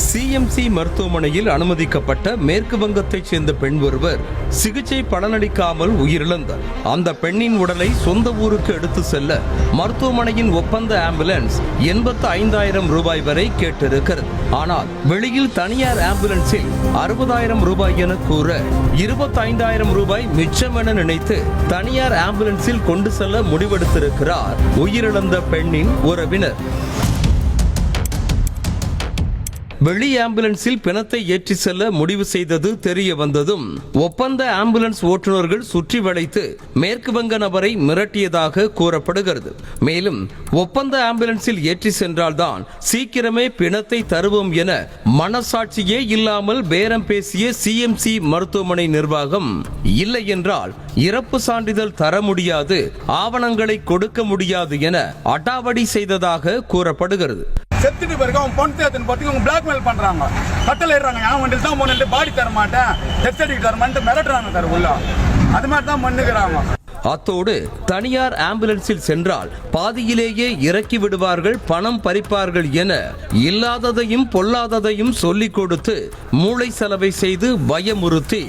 CMC மருத்துவமனையில் அனுமதிக்கப்பட்ட மேற்கு வங்கத்தைச் சேர்ந்த பெண் ஒருவர் சிகிச்சை பலனளிக்காமல் உயிரிழந்தார். அந்த பெண்ணின் உடலை சொந்த ஊருக்கு எடுத்து செல்ல மருத்துவமனையின் ஒப்பந்த ஆம்புலன்ஸ் 85,000 ரூபாய் வரை கேட்டிருக்கிறது. ஆனால் வெளியில் தனியார் ஆம்புலன்ஸில் 60,000 ரூபாய் என கூற 25,000 ரூபாய் மிச்சம் என நினைத்து தனியார் ஆம்புலன்ஸில் கொண்டு செல்ல முடிவெடுத்திருக்கிறார் உயிரிழந்த பெண்ணின் உறவினர். வெளி ஆம்புலன்ஸில் பிணத்தை ஏற்றி செல்ல முடிவு செய்தது தெரிய வந்ததும் ஒப்பந்த ஆம்புலன்ஸ் ஓட்டுநர்கள் சுற்றி வளைத்து மேற்கு வங்க நபரை மிரட்டியதாக கூறப்படுகிறது. மேலும் ஒப்பந்த ஆம்புலன்ஸில் ஏற்றி சென்றால்தான் சீக்கிரமே பிணத்தை தருவோம் என மனசாட்சியே இல்லாமல் பேரம் பேசிய சிஎம்சி மருத்துவமனை நிர்வாகம் இல்லை என்றால் இறப்பு சான்றிதழ் தர முடியாது, ஆவணங்களை கொடுக்க முடியாது என அடாவடி செய்ததாக கூறப்படுகிறது. செத்துட்டு பிறகு அவன் பொண்ணு தேர்த்துன்னு பார்த்து இவங்க பிளாக்மெயில் பண்றாங்க, கட்டளை இடுறாங்க. என் வண்டியில் தான் போன பாடி தர மாட்டேன், டெஸ்ட் சர்டிஃபிகேட் தர மாட்டேன் மிரட்டுறாங்க சார் உள்ள. அது மாதிரி தான் பண்ணுகிறாங்க. அத்தோடு தனியார் ஆம்புலன்ஸில் சென்றால் பாதியிலேயே இறக்கி விடுவார்கள், பணம் பறிப்பார்கள் என இல்லாததையும் பொல்லாததையும் சொல்லிக் கொடுத்து மூளை செலவை செய்து பயமுறுத்தி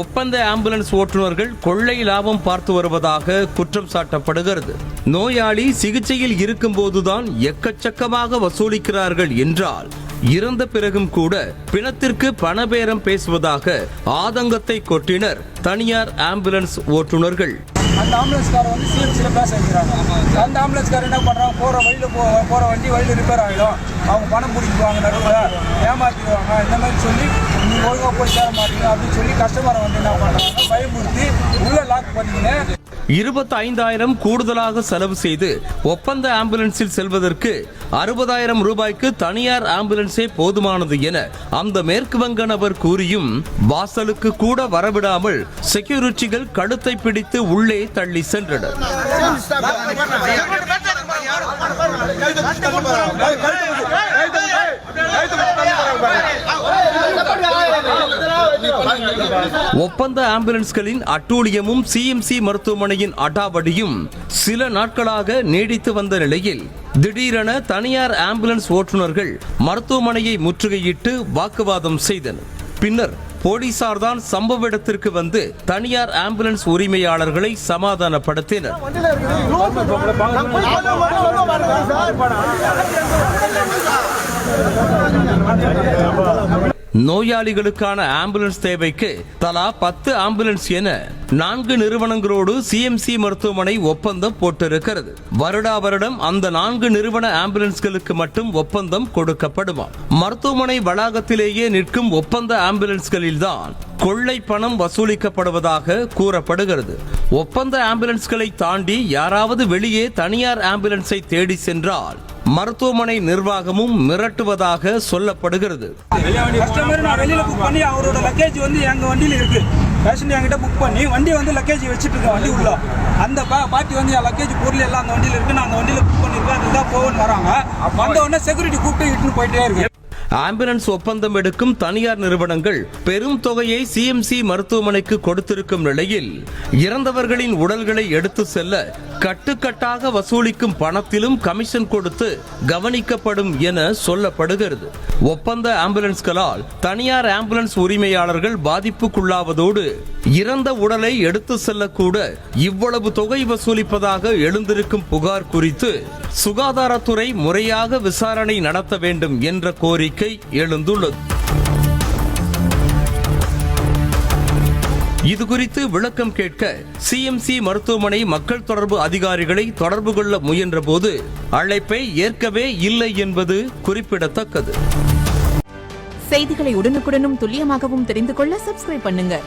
ஒப்பந்த ஆம்புலன்ஸ் ஓட்டுநர்கள் கொள்ளை லாபம் பார்த்து வருவதாக குற்றம் சாட்டப்படுகிறது. நோயாளி சிகிச்சையில் இருக்கும் போதுதான் எக்கச்சக்கமாக வசூலிக்கிறார்கள் என்றால் இறந்த பிறகும் கூட பிணத்திற்கு பணபேரம் பேசுவதாக ஆதங்கத்தை கொட்டினர் தனியார் ஆம்புலன்ஸ் ஓட்டுநர்கள். அந்த ஆம்புலன்ஸ்காரர் வந்து சிஎம்சியில பேச வைக்கிறாங்க. அந்த ஆம்புலன்ஸ்காரர் என்ன பண்றாங்க, போற வண்டி வழியில் ரிப்பேர் ஆகிடும், அவங்க பணம் பிடிக்குவாங்க, நடுவில் ஏமாற்றிடுவாங்க, இந்த மாதிரி சொல்லி நீங்க ஒழுங்கா போய் சேர மாட்டீங்க அப்படின்னு சொல்லி கஸ்டமரை வந்து என்ன பண்றாங்க, பயமுறுத்தி உள்ள லாக் பண்ணிக்கின்னு 25,000 கூடுதலாக செலவு செய்து ஒப்பந்த ஆம்புலன்ஸில் செல்வதற்கு 60,000 ரூபாய்க்கு தனியார் ஆம்புலன்ஸே போதுமானது என அந்த மேற்கு வங்க நபர் கூறியும் வாசலுக்கு கூட வரவிடாமல் செக்யூரிட்டிகள் கழுத்தை பிடித்து உள்ளே தள்ளி சென்றனர். ஒப்பந்த ஆம்புலன்ஸ்களின் அட்டூழியமும் சிஎம்சி மருத்துவமனையின் அடாவடியும் சில நாட்களாக நீடித்து வந்த நிலையில் திடீரென தனியார் ஆம்புலன்ஸ் ஓட்டுநர்கள் மருத்துவமனையை முற்றுகையிட்டு வாக்குவாதம் செய்தனர். பின்னர் போலீசார் தான் சம்பவ இடத்திற்கு வந்து தனியார் ஆம்புலன்ஸ் உரிமையாளர்களை சமாதானப்படுத்தினர். நோயாளிகளுக்கான ஆம்புலன்ஸ் தேவைக்கு தலா 10 ஆம்புலன்ஸ் என 4 நிறுவனங்களோடு சிஎம்சி மருத்துவமனை ஒப்பந்தம் போட்டிருக்கிறது. வருடா வருடம் அந்த 4 நிறுவன ஆம்புலன்ஸ்களுக்கு மட்டும் ஒப்பந்தம் கொடுக்கப்படுமா? மருத்துவமனை வளாகத்திலேயே நிற்கும் ஒப்பந்த ஆம்புலன்ஸ்களில்தான் கொள்ளை பணம் வசூலிக்கப்படுவதாக கூறப்படுகிறது. ஒப்பந்த ஆம்புலன்ஸ்களை தாண்டி யாராவது வெளியே தனியார் ஆம்புலன்ஸை தேடி சென்றால் மருத்துவமனை நிர்வாகமும் மிரட்டுவதாக சொல்லப்படுகிறது. வெளியில புக் பண்ணி அவரோட லக்கேஜ் வந்து எங்க வண்டியில இருக்கு, பேஷண்ட் என்கிட்ட புக் பண்ணி வண்டி வந்து லக்கேஜ் வச்சுட்டு இருக்கேன் வண்டி உள்ள. அந்த பார்ட்டி வந்து என் லக்கேஜ் பொருள் எல்லாம் அந்த வண்டியில இருக்கு, நான் அந்த வண்டியில புக் பண்ணிருக்கேன், அதுதான் போகணும்னு வராங்க. வந்த உடனே செக்யூரிட்டி கூப்பிட்டு இட்டுன்னு போயிட்டே இருக்கு. ஆம்புலன்ஸ் ஒப்பந்தம் எடுக்கும் தனியார் நிறுவனங்கள் பெரும் தொகையை சிஎம்சி மருத்துவமனைக்கு கொடுத்திருக்கும் நிலையில் இறந்தவர்களின் உடல்களை எடுத்து செல்ல கட்டுக்கட்டாக வசூலிக்கும் பணத்திலும் கமிஷன் கொடுத்து கவனிக்கப்படும் என சொல்லப்படுகிறது. ஒப்பந்த ஆம்புலன்ஸ்களால் தனியார் ஆம்புலன்ஸ் உரிமையாளர்கள் பாதிப்புக்குள்ளாவதோடு இறந்த உடலை எடுத்து செல்லக்கூட இவ்வளவு தொகை வசூலிப்பதாக எழுந்திருக்கும் புகார் குறித்து சுகாதாரத்துறை முறையாக விசாரணை நடத்த வேண்டும் என்ற கோரிக்கை எழுந்துள்ளது. இதுகுறித்து விளக்கம் கேட்க சிஎம்சி மருத்துவமனை மக்கள் தொடர்பு அதிகாரிகளை தொடர்பு கொள்ள முயன்ற போது அழைப்பை ஏற்கவே இல்லை என்பது குறிப்பிடத்தக்கது. செய்திகளை உடனுக்குடனும் துல்லியமாகவும் தெரிந்து கொள்ள சப்ஸ்கிரைப் பண்ணுங்க.